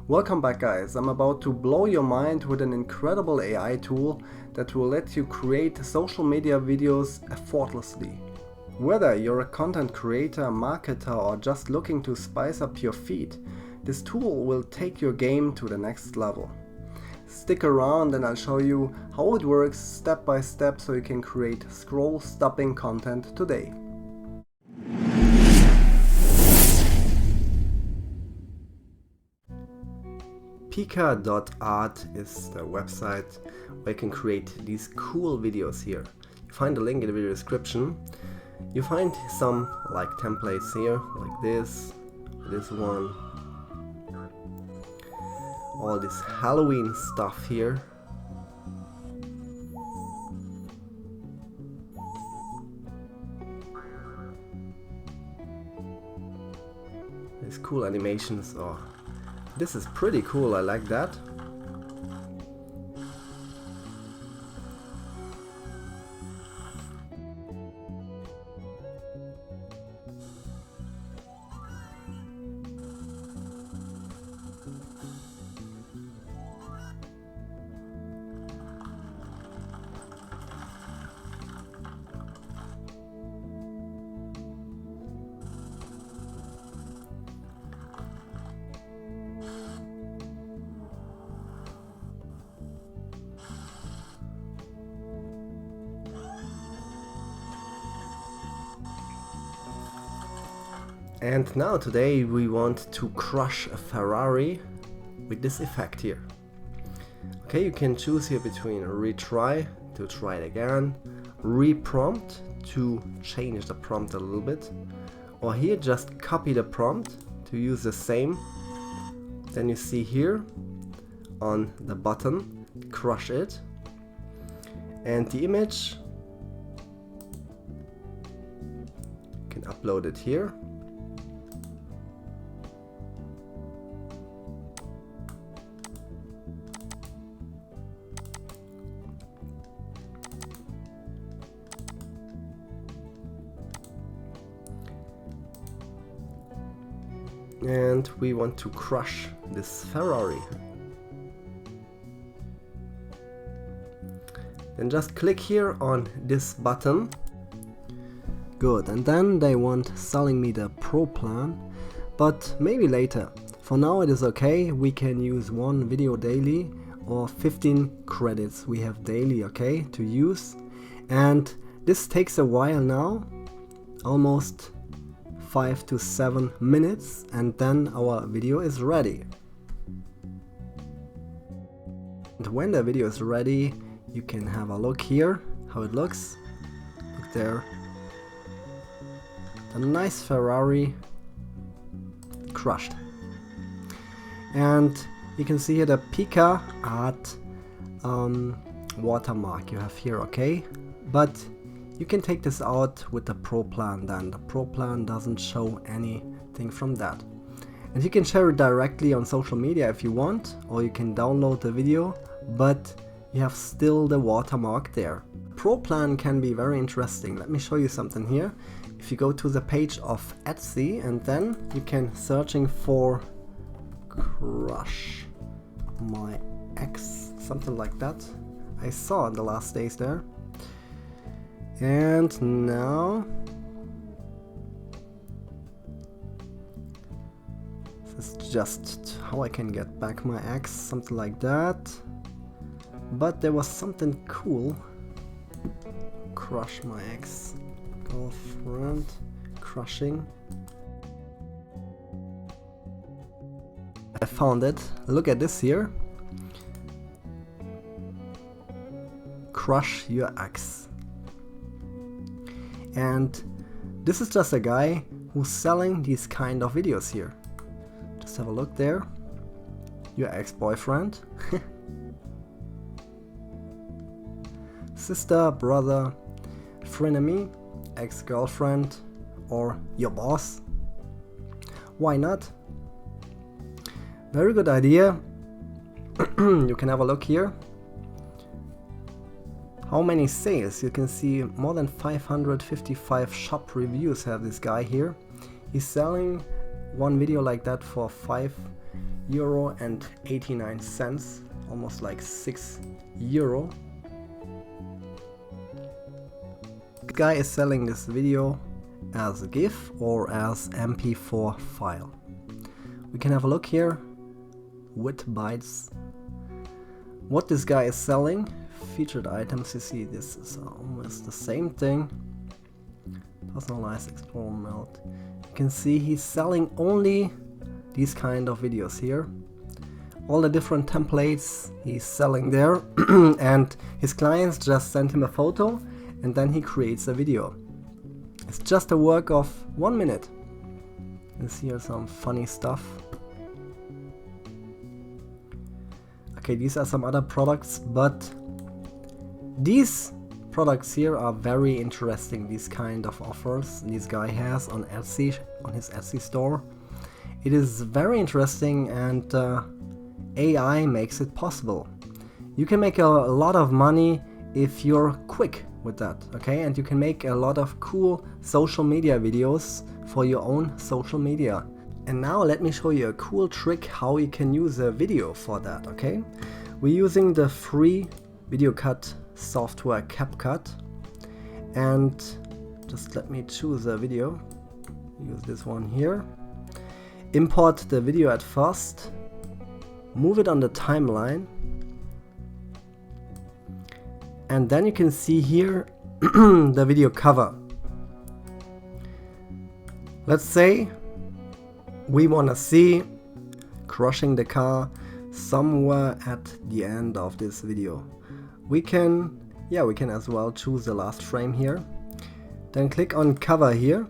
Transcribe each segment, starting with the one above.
Welcome back guys, I'm about to blow your mind with an incredible AI tool that will let you create social media videos effortlessly. Whether you're a content creator, marketer or just looking to spice up your feed, this tool will take your game to the next level. Stick around and I'll show you how it works step by step so you can create scroll-stopping content today. Pika.art is the website where you can create these cool videos here. You find the link in the video description. You find some like templates here, like this one, all this Halloween stuff here. These cool animations. Oh, this is pretty cool, I like that. And now today we want to crush a Ferrari with this effect here. Okay, you can choose here between retry to try it again, reprompt to change the prompt a little bit, or here just copy the prompt to use the same. Then you see here on the button, crush it, and the image, you can upload it here. And we want to crush this Ferrari. Then just click here on this button. Good, and then they want selling me the pro plan, but maybe later. For now it is okay, we can use one video daily or 15 credits we have daily, okay, to use. And this takes a while now, almost 5 to 7 minutes, and then our video is ready. And when the video is ready, you can have a look here how it looks. Look there, a nice Ferrari crushed. And you can see here the Pika.art watermark you have here, okay, but you can take this out with the Pro plan. Then the Pro plan doesn't show anything from that. And you can share it directly on social media if you want, or you can download the video, but you have still the watermark there. Pro plan can be very interesting. Let me show you something here. If you go to the page of Etsy, and then you can searching for crush my ex, something like that. I saw in the last days there. And now this is just how I can get back my ex, something like that. But there was something cool. Crush my ex girlfriend, crushing. I found it. Look at this here. Crush your ex. And this is just a guy who's selling these kind of videos here. Just have a look there. Your ex-boyfriend, sister, brother, frenemy, ex-girlfriend, or your boss. Why not? Very good idea. You can have a look here. How many sales? You can see more than 555 shop reviews have this guy here. He's selling one video like that for 5 €1.89, almost like €6. This guy is selling this video as a GIF or as MP4 file. We can have a look here with bytes. What this guy is selling, featured items, you see this is almost the same thing. Personalized explore mode. You can see he's selling only these kind of videos here. All the different templates he's selling there and his clients just send him a photo and then he creates a video. It's just a work of 1 minute. You see here some funny stuff. Okay, these are some other products, but these products here are very interesting. These kind of offers this guy has on Etsy, on his Etsy store. It is very interesting, and AI makes it possible. You can make a lot of money if you're quick with that, okay? And you can make a lot of cool social media videos for your own social media. And now let me show you a cool trick how you can use a video for that, okay? We're using the free video cut software CapCut, and just let me choose a video. Use this one here. Import the video at first, move it on the timeline, and then you can see here the video cover. Let's say we want to see crushing the car somewhere at the end of this video. We can as well choose the last frame here. Then click on cover here.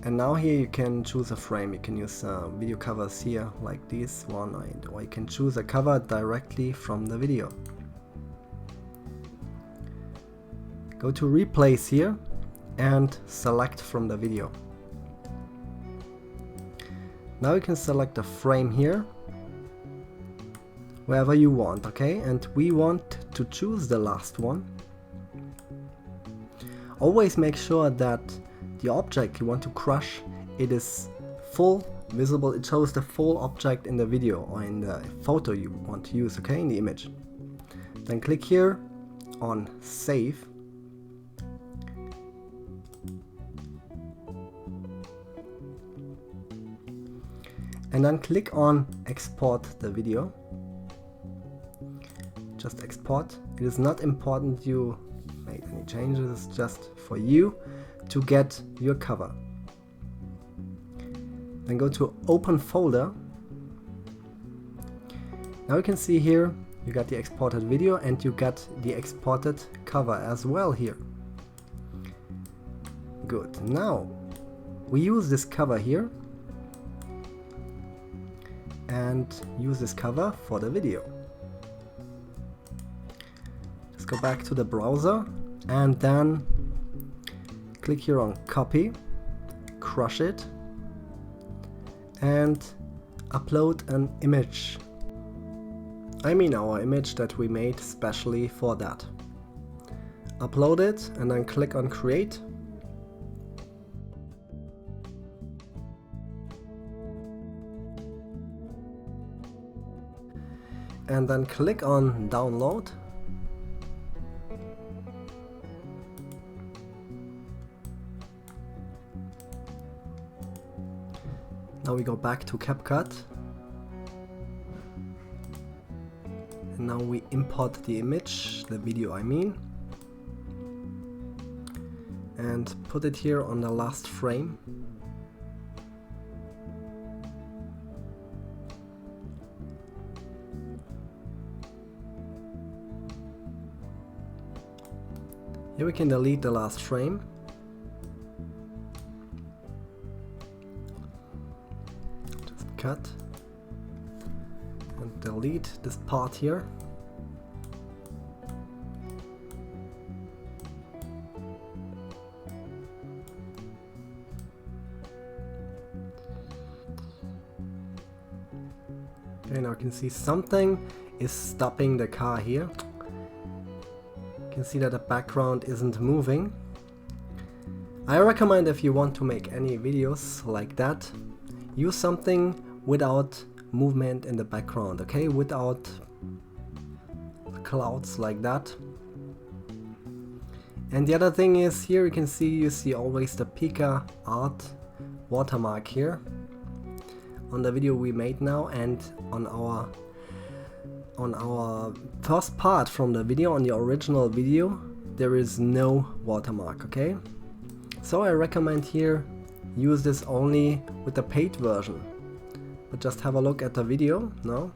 And now here you can choose a frame. You can use video covers here like this one, or you can choose a cover directly from the video. Go to replace here and select from the video. Now you can select a frame here wherever you want, okay? And we want to choose the last one. Always make sure that the object you want to crush, it is full visible. It shows the full object in the video or in the photo you want to use, okay, in the image. Then click here on save. And then click on export the video. Just export. It is not important you made any changes, it's just for you to get your cover. Then go to open folder. Now you can see here you got the exported video and you got the exported cover as well here. Good. Now we use this cover here and use this cover for the video. Just go back to the browser and then click here on copy, crush it, and upload an image. I mean our image that we made specially for that. Upload it and then click on create. And then click on download. Now we go back to CapCut. And now we import the image, the video I mean. And put it here on the last frame. Here we can delete the last frame. Just cut and delete this part here. Okay, now you can see something is stopping the car here. You can see that the background isn't moving. I recommend if you want to make any videos like that, use something without movement in the background, okay, without clouds like that. And the other thing is, here you see always the Pika.art watermark here on the video we made now, and on our first part from the video, on the original video, there is no watermark, okay? So I recommend here use this only with the paid version. But just have a look at the video now.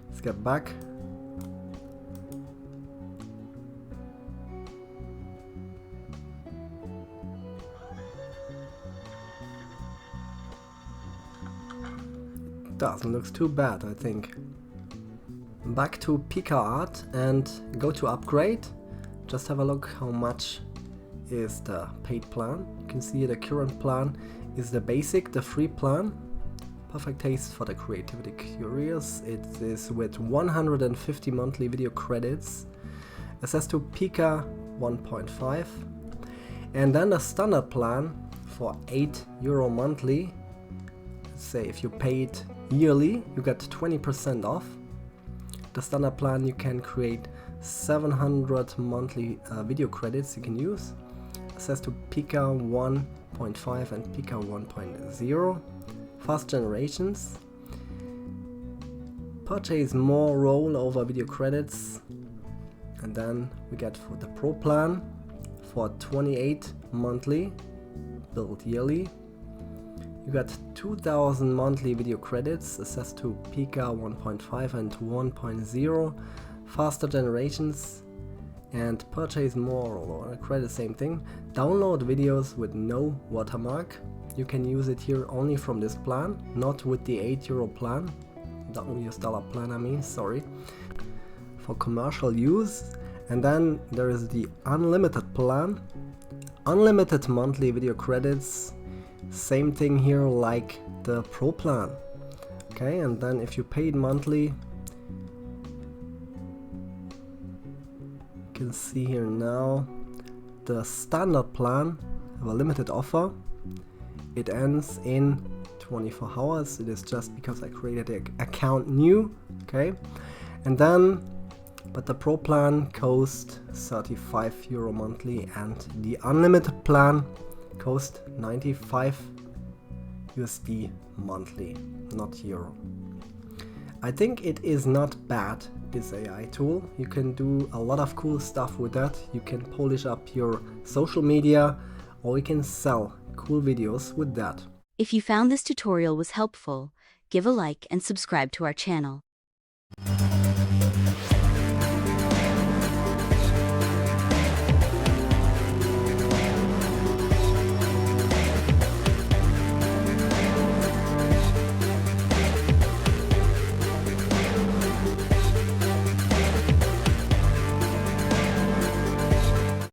Let's get back. Doesn't look too bad, I think. Back to Pika.art and go to upgrade. Just have a look how much is the paid plan. You can see the current plan is the basic, the free plan. Perfect taste for the creativity curious. It is with 150 monthly video credits. Access to Pika 1.5. And then the standard plan for €8 monthly. Let's say if you paid yearly, you get 20% off. The standard plan, you can create 700 monthly video credits you can use. Access to Pika 1.5 and Pika 1.0. Fast generations. Purchase more rollover video credits. And then we get for the Pro plan for 28 monthly, billed yearly. You got 2000 monthly video credits, access to Pika 1.5 and 1.0, faster generations, and purchase more or credit, same thing. Download videos with no watermark. You can use it here only from this plan, not with the €8 plan, the US dollar plan I mean, sorry, for commercial use. And then there is the unlimited plan, unlimited monthly video credits, same thing here like the Pro plan. Okay, and then if you paid monthly, you can see here now the standard plan have a limited offer. It ends in 24 hours. It is just because I created the account new, okay? And then, but the Pro plan costs €35 monthly, and the unlimited plan costs 95 USD monthly, not euro. I think it is not bad, this AI tool. You can do a lot of cool stuff with that. You can polish up your social media, or you can sell cool videos with that. If you found this tutorial was helpful, give a like and subscribe to our channel.